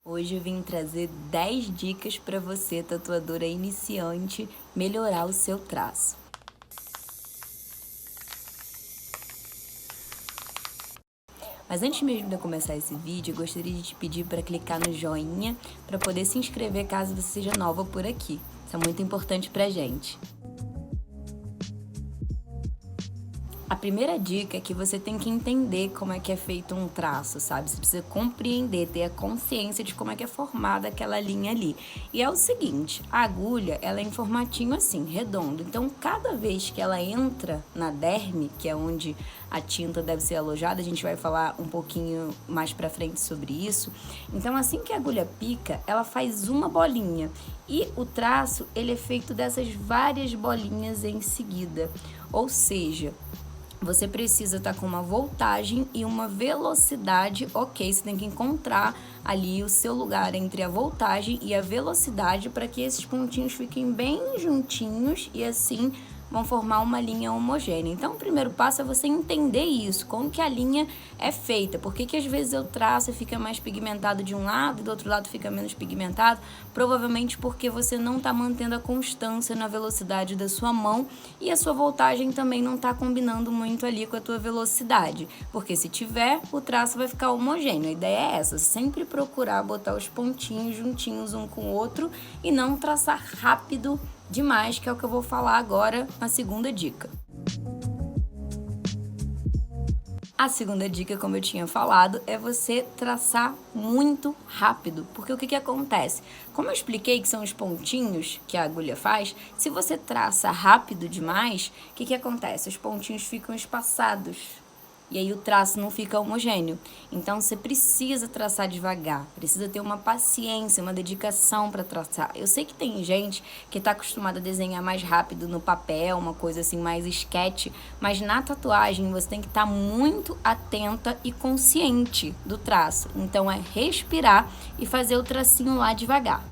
Hoje eu vim trazer 10 dicas para você, tatuadora iniciante, melhorar o seu traço. Mas antes mesmo de eu começar esse vídeo, eu gostaria de te pedir para clicar no joinha para poder se inscrever caso você seja nova por aqui. Isso é muito importante pra gente. A primeira dica é que você tem que entender como é que é feito um traço, sabe? Você precisa compreender, ter a consciência de como é que é formada aquela linha ali. E é o seguinte, a agulha, ela é em formatinho assim, redondo. Então, cada vez que ela entra na derme, que é onde a tinta deve ser alojada, a gente vai falar um pouquinho mais pra frente sobre isso. Então, assim que a agulha pica, ela faz uma bolinha. E o traço, ele é feito dessas várias bolinhas em seguida. Ou seja, você precisa estar com uma voltagem e uma velocidade, ok? Você tem que encontrar ali o seu lugar entre a voltagem e a velocidade para que esses pontinhos fiquem bem juntinhos e assim vão formar uma linha homogênea. Então, o primeiro passo é você entender isso, como que a linha é feita. Por que às vezes eu traço e fica mais pigmentado de um lado e do outro lado fica menos pigmentado? Provavelmente porque você não está mantendo a constância na velocidade da sua mão e a sua voltagem também não está combinando muito ali com a tua velocidade. Porque se tiver, o traço vai ficar homogêneo. A ideia é essa, sempre procurar botar os pontinhos juntinhos um com o outro e não traçar rápido demais, que é o que eu vou falar agora na segunda dica. A segunda dica, como eu tinha falado, é você traçar muito rápido, porque o que acontece? Como eu expliquei que são os pontinhos que a agulha faz, se você traça rápido demais, o que acontece? Os pontinhos ficam espaçados. E aí o traço não fica homogêneo. Então você precisa traçar devagar, precisa ter uma paciência, uma dedicação para traçar. Eu sei que tem gente que está acostumada a desenhar mais rápido no papel, uma coisa assim mais sketch, mas na tatuagem você tem que estar muito atenta e consciente do traço. Então é respirar e fazer o tracinho lá devagar.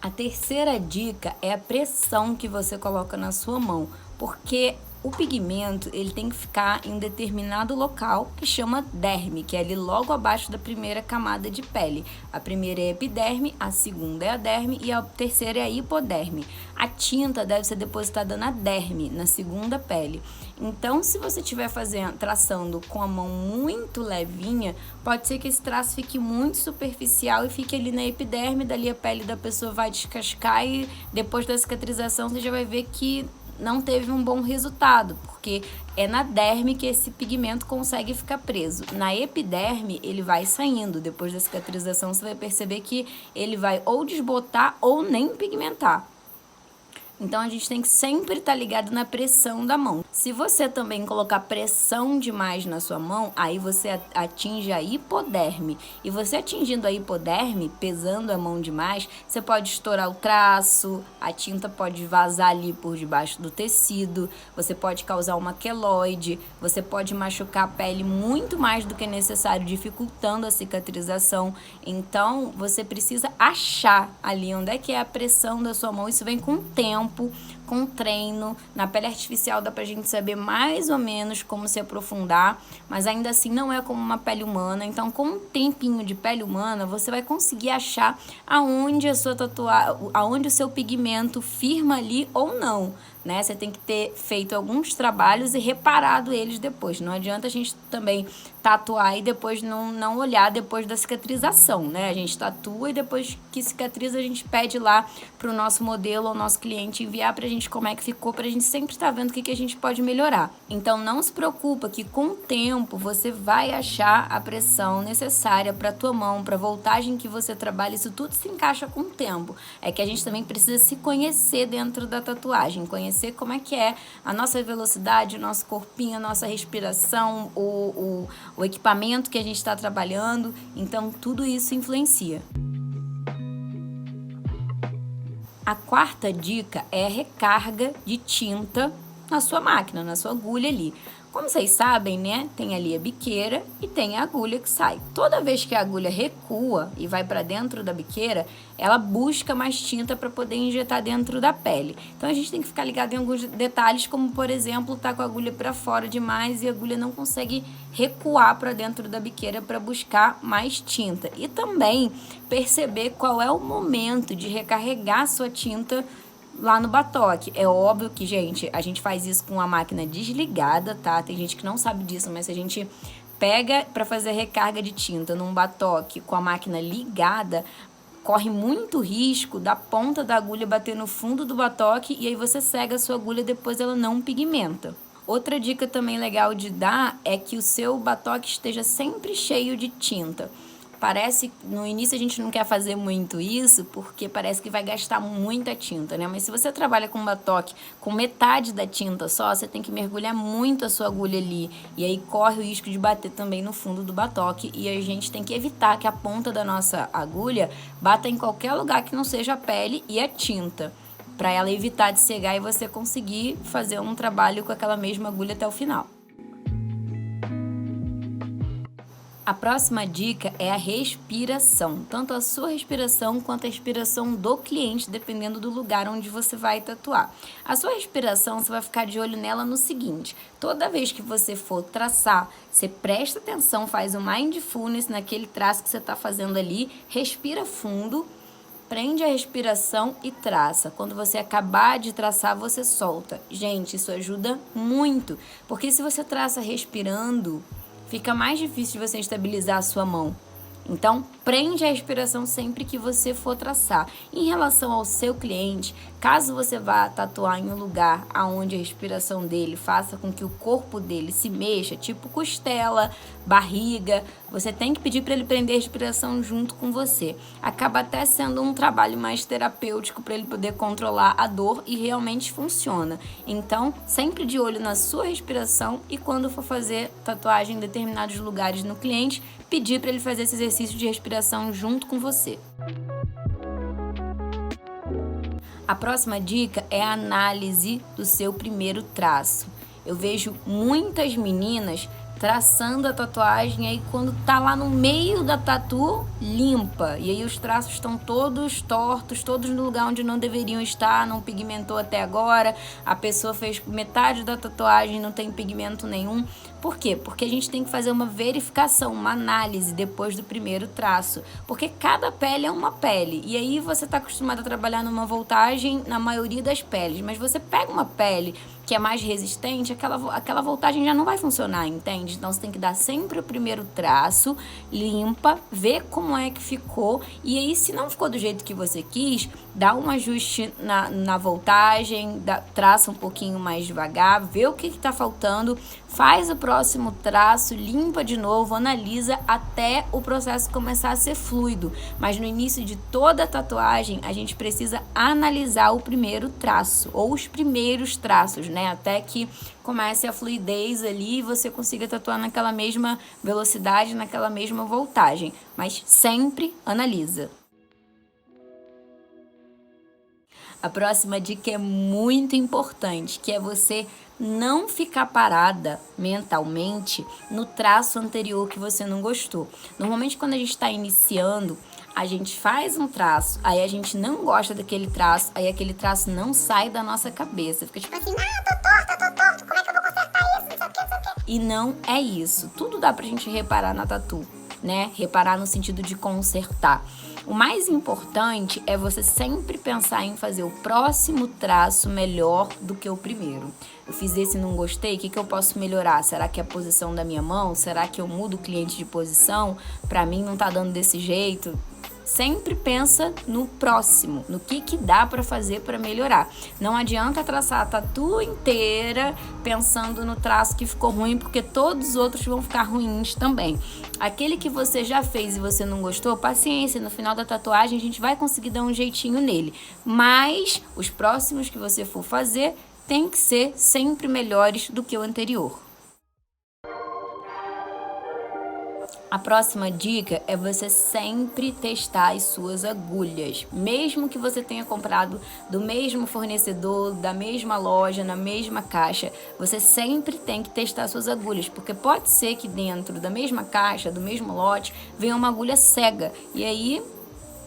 A terceira dica é a pressão que você coloca na sua mão, porque o pigmento ele tem que ficar em um determinado local que chama derme, que é ali logo abaixo da primeira camada de pele. A primeira é a epiderme, a segunda é a derme e a terceira é a hipoderme. A tinta deve ser depositada na derme, na segunda pele. Então, se você estiver traçando com a mão muito levinha, pode ser que esse traço fique muito superficial e fique ali na epiderme, dali a pele da pessoa vai descascar e depois da cicatrização você já vai ver que não teve um bom resultado, porque é na derme que esse pigmento consegue ficar preso. Na epiderme, ele vai saindo. Depois da cicatrização, você vai perceber que ele vai ou desbotar ou nem pigmentar. Então, a gente tem que sempre estar ligado na pressão da mão. Se você também colocar pressão demais na sua mão, aí você atinge a hipoderme. E você atingindo a hipoderme, pesando a mão demais, você pode estourar o traço, a tinta pode vazar ali por debaixo do tecido, você pode causar uma queloide, você pode machucar a pele muito mais do que necessário, dificultando a cicatrização. Então, você precisa achar ali onde é que é a pressão da sua mão. Isso vem com o tempo, com treino. Na pele artificial dá pra gente saber mais ou menos como se aprofundar, mas ainda assim não é como uma pele humana. Então, com um tempinho de pele humana, você vai conseguir achar aonde a sua aonde o seu pigmento firma ali ou não, né? Você tem que ter feito alguns trabalhos e reparado eles depois. Não adianta a gente também tatuar e depois não olhar depois da cicatrização, né? A gente tatua e depois que cicatriza a gente pede lá pro nosso modelo ou nosso cliente enviar pra gente como é que ficou, pra gente sempre estar vendo o que a gente pode melhorar. Então não se preocupa que com o tempo você vai achar a pressão necessária pra tua mão, pra voltagem que você trabalha, isso tudo se encaixa com o tempo. É que a gente também precisa se conhecer dentro da tatuagem, conhecer como é que é a nossa velocidade, o nosso corpinho, a nossa respiração, o equipamento que a gente está trabalhando. Então, tudo isso influencia. A quarta dica é a recarga de tinta na sua máquina, na sua agulha ali. Como vocês sabem, né, tem ali a biqueira e tem a agulha que sai. Toda vez que a agulha recua e vai para dentro da biqueira, ela busca mais tinta para poder injetar dentro da pele. Então a gente tem que ficar ligado em alguns detalhes, como por exemplo, tá com a agulha para fora demais e a agulha não consegue recuar para dentro da biqueira para buscar mais tinta. E também perceber qual é o momento de recarregar sua tinta lá no batoque. É óbvio que, gente, a gente faz isso com a máquina desligada, tá? Tem gente que não sabe disso, mas se a gente pega para fazer recarga de tinta num batoque com a máquina ligada, corre muito risco da ponta da agulha bater no fundo do batoque e aí você cega a sua agulha e depois ela não pigmenta. Outra dica também legal de dar é que o seu batoque esteja sempre cheio de tinta. Parece, no início a gente não quer fazer muito isso, porque parece que vai gastar muita tinta, né? Mas se você trabalha com batoque com metade da tinta só, você tem que mergulhar muito a sua agulha ali. E aí corre o risco de bater também no fundo do batoque. E a gente tem que evitar que a ponta da nossa agulha bata em qualquer lugar que não seja a pele e a tinta, para ela evitar de cegar e você conseguir fazer um trabalho com aquela mesma agulha até o final. A próxima dica é a respiração, tanto a sua respiração quanto a respiração do cliente, dependendo do lugar onde você vai tatuar. A sua respiração, você vai ficar de olho nela no seguinte: toda vez que você for traçar, você presta atenção, faz o mindfulness naquele traço que você está fazendo ali, respira fundo, prende a respiração e traça. Quando você acabar de traçar, você solta. Gente, isso ajuda muito, porque se você traça respirando, fica mais difícil de você estabilizar a sua mão. Então, prende a respiração sempre que você for traçar. Em relação ao seu cliente, caso você vá tatuar em um lugar onde a respiração dele faça com que o corpo dele se mexa, tipo costela, barriga, você tem que pedir para ele prender a respiração junto com você. Acaba até sendo um trabalho mais terapêutico para ele poder controlar a dor e realmente funciona. Então, sempre de olho na sua respiração e quando for fazer tatuagem em determinados lugares no cliente, pedir para ele fazer esse exercício de respiração junto com você. A próxima dica é a análise do seu primeiro traço. Eu vejo muitas meninas traçando a tatuagem, aí quando tá lá no meio da tatu, limpa. E aí os traços estão todos tortos, todos no lugar onde não deveriam estar, não pigmentou até agora. A pessoa fez metade da tatuagem, não tem pigmento nenhum. Por quê? Porque a gente tem que fazer uma verificação, uma análise depois do primeiro traço. Porque cada pele é uma pele. E aí você tá acostumado a trabalhar numa voltagem na maioria das peles. Mas você pega uma pele que é mais resistente, aquela voltagem já não vai funcionar, entende? Então você tem que dar sempre o primeiro traço, limpa, ver como é que ficou. E aí, se não ficou do jeito que você quis, dá um ajuste na voltagem, traça um pouquinho mais devagar, vê o que tá faltando, faz o próximo traço, limpa de novo, analisa até o processo começar a ser fluido. Mas no início de toda a tatuagem, a gente precisa analisar o primeiro traço, ou os primeiros traços, né? Até que comece a fluidez ali e você consiga tatuar naquela mesma velocidade, naquela mesma voltagem. Mas sempre analisa. A próxima dica é muito importante, que é você não ficar parada mentalmente no traço anterior que você não gostou. Normalmente, quando a gente está iniciando, a gente faz um traço, aí a gente não gosta daquele traço, aí aquele traço não sai da nossa cabeça. Fica tipo assim, tô torto, como é que eu vou consertar isso? Não sei o que. E não é isso. Tudo dá pra gente reparar na tatu, né? Reparar no sentido de consertar. O mais importante é você sempre pensar em fazer o próximo traço melhor do que o primeiro. Eu fiz esse e não gostei, o que eu posso melhorar? Será que é a posição da minha mão? Será que eu mudo o cliente de posição? Pra mim não tá dando desse jeito. Sempre pensa no próximo, no que dá para fazer para melhorar. Não adianta traçar a tatu inteira pensando no traço que ficou ruim, porque todos os outros vão ficar ruins também. Aquele que você já fez e você não gostou, paciência, no final da tatuagem a gente vai conseguir dar um jeitinho nele. Mas os próximos que você for fazer tem que ser sempre melhores do que o anterior. A próxima dica é você sempre testar as suas agulhas. Mesmo que você tenha comprado do mesmo fornecedor, da mesma loja, na mesma caixa, você sempre tem que testar suas agulhas, porque pode ser que dentro da mesma caixa, do mesmo lote, venha uma agulha cega. E aí,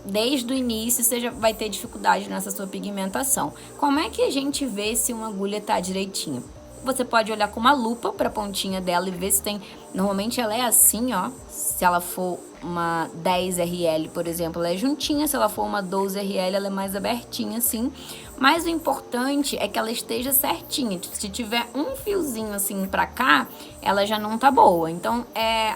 desde o início, você já vai ter dificuldade nessa sua pigmentação. Como é que a gente vê se uma agulha está direitinho? Você pode olhar com uma lupa para a pontinha dela e ver se tem... Normalmente ela é assim, ó. Se ela for uma 10 RL, por exemplo, ela é juntinha. Se ela for uma 12 RL, ela é mais abertinha, assim. Mas o importante é que ela esteja certinha. Se tiver um fiozinho assim para cá, ela já não tá boa. Então,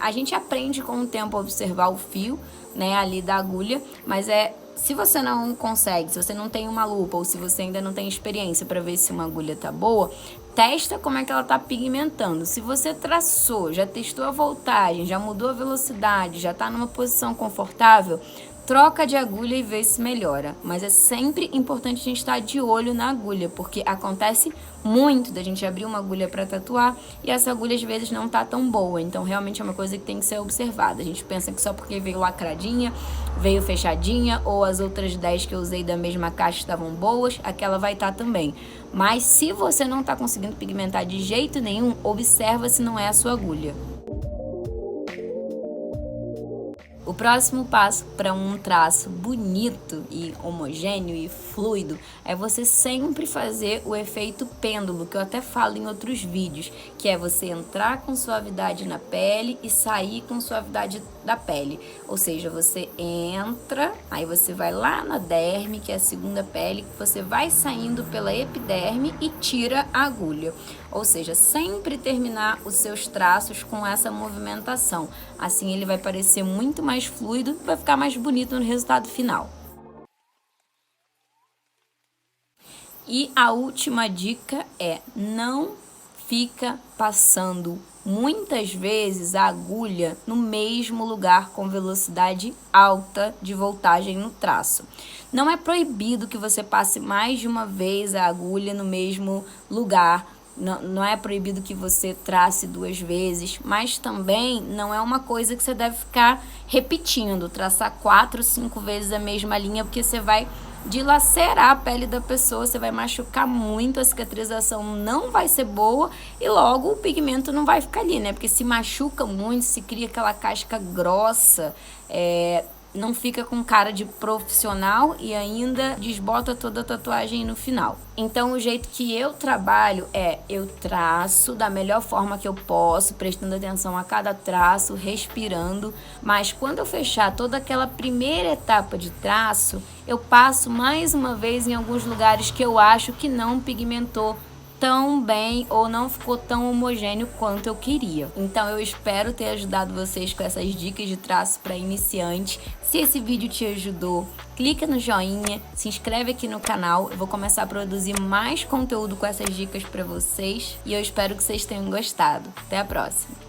a gente aprende com o tempo a observar o fio, né, ali da agulha. Mas se você não consegue, se você não tem uma lupa ou se você ainda não tem experiência para ver se uma agulha tá boa, testa como é que ela tá pigmentando. Se você traçou, já testou a voltagem, já mudou a velocidade, já tá numa posição confortável, troca de agulha e vê se melhora. Mas é sempre importante a gente estar de olho na agulha, porque acontece muito da gente abrir uma agulha para tatuar e essa agulha às vezes não tá tão boa. Então realmente é uma coisa que tem que ser observada. A gente pensa que só porque veio lacradinha, veio fechadinha, ou as outras 10 que eu usei da mesma caixa estavam boas, aquela vai estar também. Mas se você não tá conseguindo pigmentar de jeito nenhum, observa se não é a sua agulha. O próximo passo para um traço bonito e homogêneo e fluido é você sempre fazer o efeito pêndulo, que eu até falo em outros vídeos, que é você entrar com suavidade na pele e sair com suavidade da pele. Ou seja, você entra, aí você vai lá na derme, que é a segunda pele, você vai saindo pela epiderme e tira a agulha. Ou seja, sempre terminar os seus traços com essa movimentação. Assim ele vai parecer muito mais fluido e vai ficar mais bonito no resultado final. E a última dica é: não fica passando muitas vezes a agulha no mesmo lugar com velocidade alta de voltagem no traço. Não é proibido que você passe mais de uma vez a agulha no mesmo lugar. Não é proibido que você trace 2 vezes, mas também não é uma coisa que você deve ficar repetindo, traçar 4, 5 vezes a mesma linha, porque você vai dilacerar a pele da pessoa, você vai machucar muito, a cicatrização não vai ser boa e logo o pigmento não vai ficar ali, né? Porque se machuca muito, se cria aquela casca grossa, não fica com cara de profissional e ainda desbota toda a tatuagem no final. Então o jeito que eu trabalho eu traço da melhor forma que eu posso, prestando atenção a cada traço, respirando, mas quando eu fechar toda aquela primeira etapa de traço, eu passo mais uma vez em alguns lugares que eu acho que não pigmentou tão bem ou não ficou tão homogêneo quanto eu queria. Então eu espero ter ajudado vocês com essas dicas de traço para iniciante. Se esse vídeo te ajudou, clica no joinha, se inscreve aqui no canal. Eu vou começar a produzir mais conteúdo com essas dicas para vocês e eu espero que vocês tenham gostado. Até a próxima!